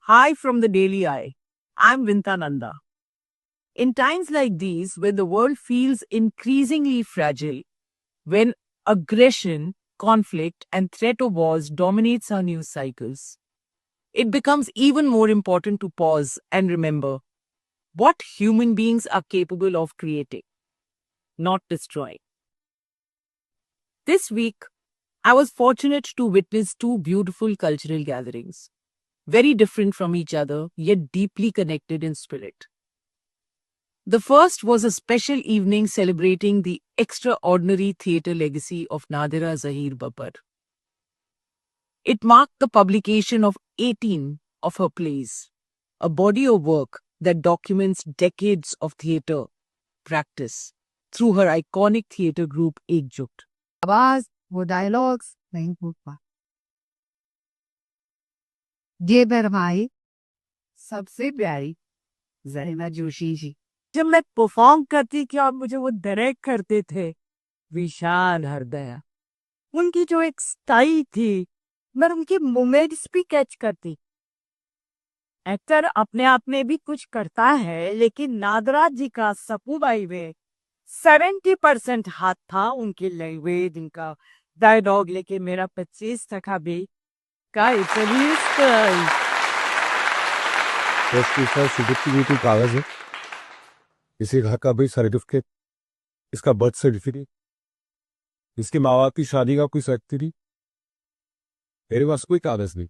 Hi from the Daily Eye. I'm Vinta Nanda. In times like these, when the world feels increasingly fragile, when aggression, conflict, and threat of wars dominates our news cycles, it becomes even more important to pause and remember what human beings are capable of creating, not destroying. This week, I was fortunate to witness two beautiful cultural gatherings, very different from each other, yet deeply connected in spirit. The first was a special evening celebrating the extraordinary theatre legacy of Nadira Zahir Babbar. It marked the publication of 18 of her plays, a body of work that documents decades of theatre practice through her iconic theatre group Ekjut. आवाज वो dialogues नहीं भूल पा ये मेरे भाई सबसे प्यारी जरीना जोशी जी जब मैं परफॉर्म करती थी और मुझे वो डायरेक्ट करते थे, विशाल हृदय, उनकी जो एक स्टाइल थी, मैं उनकी मोमेंट्स भी कैच करती। एक्टर अपने आप में भी कुछ करता है, लेकिन नादरा जी का सपूबाई में 70% हाथ था उनके लैंग्वेज, उनका डायलॉग लेके मेरा 25 भी का इतनी स्टाइल। सर्टिफिकेट कागज है, इसी घर का भी सर्टिफिकेट, इसका बर्थ सर्टिफिकेट, इसके माँ बाप की शादी का कोई सर्टिफिकेट, मेरे पास कोई कागज नहीं,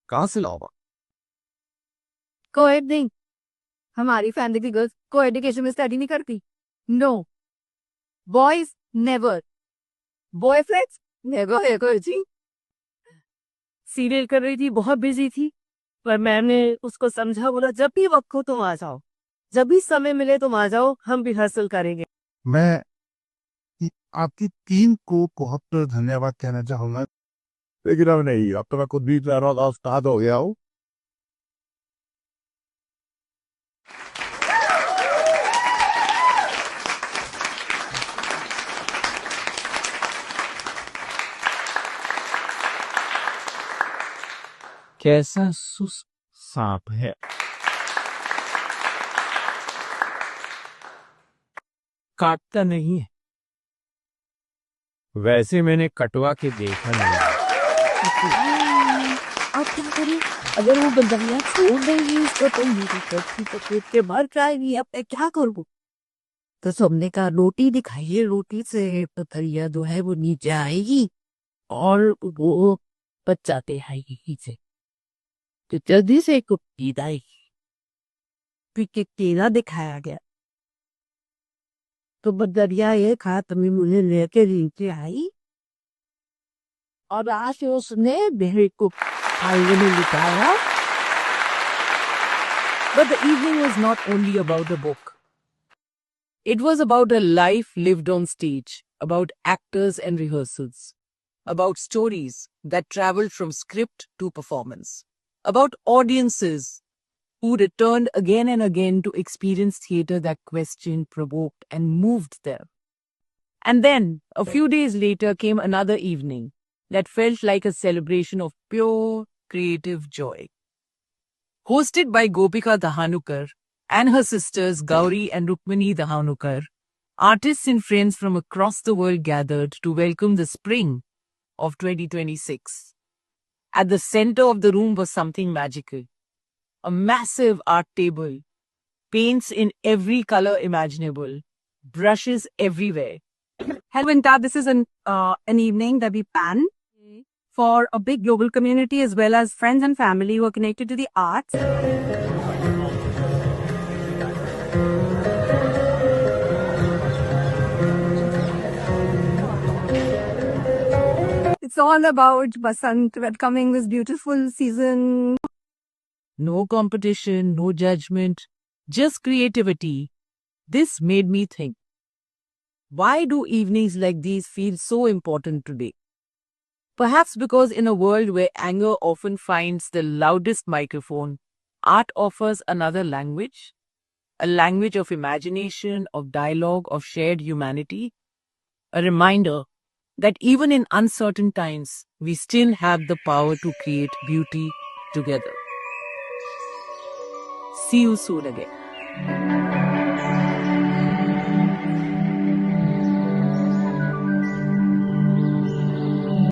कहाँ से लाऊंगा? कोएड नहीं, हमारी फैमिली की गर्ल्स को एजुकेशन में स्टडी नहीं करती। No, boys never, boyfriends never है कोई जी। सीरियल कर रही थी, बहुत बिजी थी, पर मैंने उसको समझा, बोला जब भी वक्त हो तुम आ जाओ, जब भी समय मिले तुम आ जाओ, हम रिहर्सल करेंगे। मैं आपकी टीम को बहुत धन्यवाद कहना चाहूंगा, लेकिन अब नहीं, अब तो मैं खुद भी उस्ताद हो गया हूँ। कैसा सुस्त सांप है, काटता नहीं है। वैसे मैंने कटवा के देखा नहीं। अब क्या करें? अगर वो बंदरिया छोड़ देंगी इसको तो मेरी कच्ची तो पेट के भर जाएगी, अब मैं क्या करूँ? तो सबने कहा रोटी दिखाइए, रोटी से बंदरिया जो है वो नीचे आएगी और वो बच्चाते आएगी नीचे, तो जल्दी से एक ईद आएगी। फिर केला दिखाया गया, तो बंदरिया एक हाथ में मुझे लेके नीचे आई और आज उसने मेरे को आईने में लिटाया। But the evening was not only about a book. It was about a life lived on stage, about actors and rehearsals, about stories that traveled from script to performance, about audiences who returned again and again to experience theatre that questioned, provoked, and moved them. And then, a few days later, came another evening that felt like a celebration of pure creative joy. Hosted by Gopika Dahanukar and her sisters Gauri and Rukmini Dahanukar, artists and friends from across the world gathered to welcome the spring of 2026. At the center of the room was something magical. A massive art table, paints in every color imaginable, brushes everywhere. Hello, Vinta. This is an evening that we plan for a big global community as well as friends and family who are connected to the arts. It's all about Basant welcoming this beautiful season. No competition, no judgment, just creativity. This made me think, why do evenings like these feel so important today? Perhaps because in a world where anger often finds the loudest microphone, art offers another language, a language of imagination, of dialogue, of shared humanity, a reminder that even in uncertain times, we still have the power to create beauty together. See you soon again.